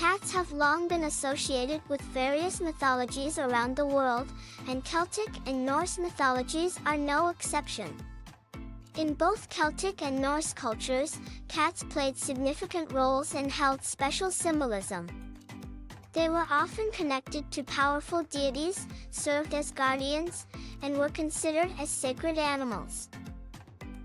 Cats have long been associated with various mythologies around the world, and Celtic and Norse mythologies are no exception. In both Celtic and Norse cultures, cats played significant roles and held special symbolism. They were often connected to powerful deities, served as guardians, and were considered as sacred animals.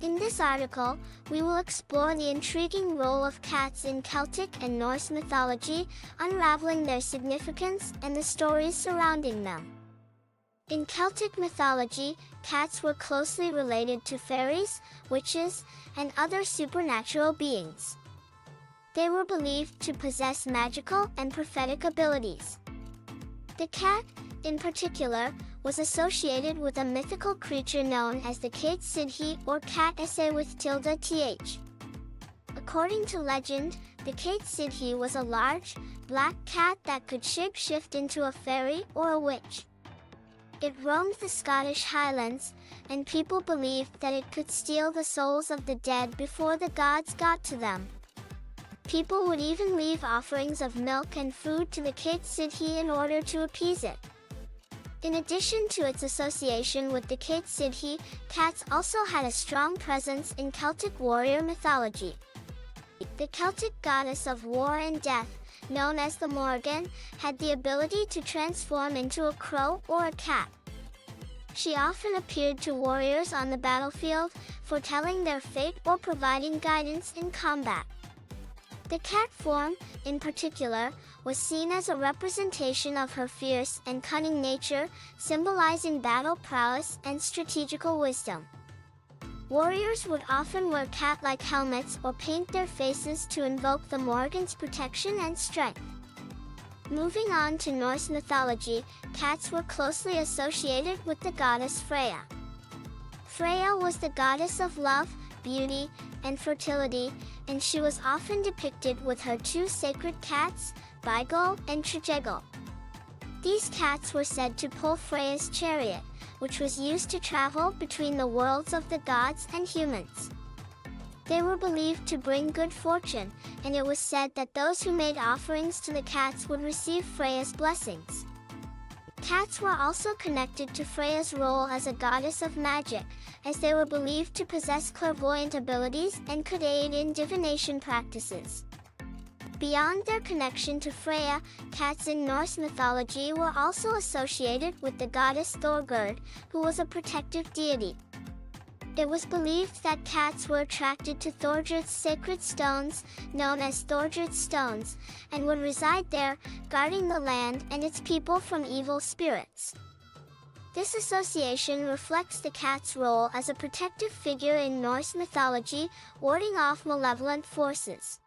In this article, we will explore the intriguing role of cats in Celtic and Norse mythology, unraveling their significance and the stories surrounding them. In Celtic mythology, cats were closely related to fairies, witches, and other supernatural beings. They were believed to possess magical and prophetic abilities. The cat, in particular, was associated with a mythical creature known as the Kate Sidhe or Cat Esse with tilde th. According to legend, the Kate Sidhe was a large, black cat that could shape-shift into a fairy or a witch. It roamed the Scottish Highlands, and people believed that it could steal the souls of the dead before the gods got to them. People would even leave offerings of milk and food to the Kate Sidhe in order to appease it. In addition to its association with the Kate Sidhe, cats also had a strong presence in Celtic warrior mythology. The Celtic goddess of war and death, known as the Morgan, had the ability to transform into a crow or a cat. She often appeared to warriors on the battlefield, foretelling their fate or providing guidance in combat. The cat form, in particular, was seen as a representation of her fierce and cunning nature, symbolizing battle prowess and strategical wisdom. Warriors would often wear cat-like helmets or paint their faces to invoke the Morgan's protection and strength. Moving on to Norse mythology, cats were closely associated with the goddess Freya. Freya was the goddess of love, beauty, and fertility, and she was often depicted with her two sacred cats, Beigel and Tregegal. These cats were said to pull Freya's chariot, which was used to travel between the worlds of the gods and humans. They were believed to bring good fortune, and it was said that those who made offerings to the cats would receive Freya's blessings. Cats were also connected to Freya's role as a goddess of magic, as they were believed to possess clairvoyant abilities and could aid in divination practices. Beyond their connection to Freya, cats in Norse mythology were also associated with the goddess Thorgerd, who was a protective deity. It was believed that cats were attracted to Thorgerd's sacred stones, known as Thorgerd's stones, and would reside there, guarding the land and its people from evil spirits. This association reflects the cat's role as a protective figure in Norse mythology, warding off malevolent forces.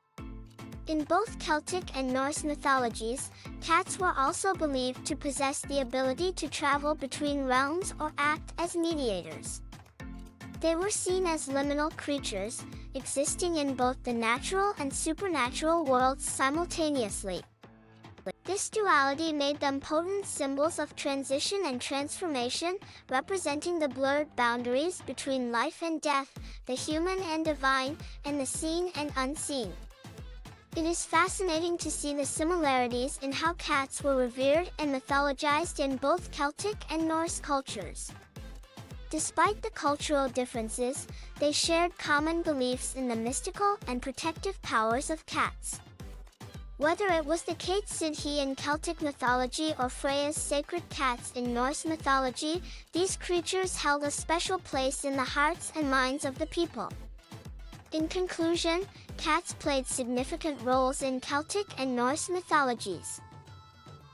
In both Celtic and Norse mythologies, cats were also believed to possess the ability to travel between realms or act as mediators. They were seen as liminal creatures, existing in both the natural and supernatural worlds simultaneously. This duality made them potent symbols of transition and transformation, representing the blurred boundaries between life and death, the human and divine, and the seen and unseen. It is fascinating to see the similarities in how cats were revered and mythologized in both Celtic and Norse cultures. Despite the cultural differences, they shared common beliefs in the mystical and protective powers of cats. Whether it was the Kate Sidhe in Celtic mythology or Freya's sacred cats in Norse mythology, these creatures held a special place in the hearts and minds of the people. In conclusion, cats played significant roles in Celtic and Norse mythologies.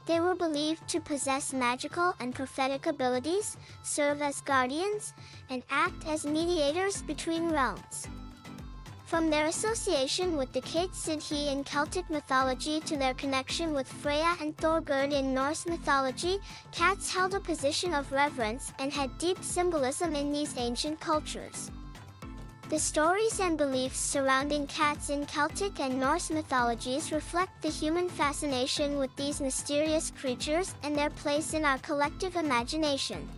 They were believed to possess magical and prophetic abilities, serve as guardians, and act as mediators between realms. From their association with the Kate Sidhe in Celtic mythology to their connection with Freya and Thorgerd in Norse mythology, cats held a position of reverence and had deep symbolism in these ancient cultures. The stories and beliefs surrounding cats in Celtic and Norse mythologies reflect the human fascination with these mysterious creatures and their place in our collective imagination.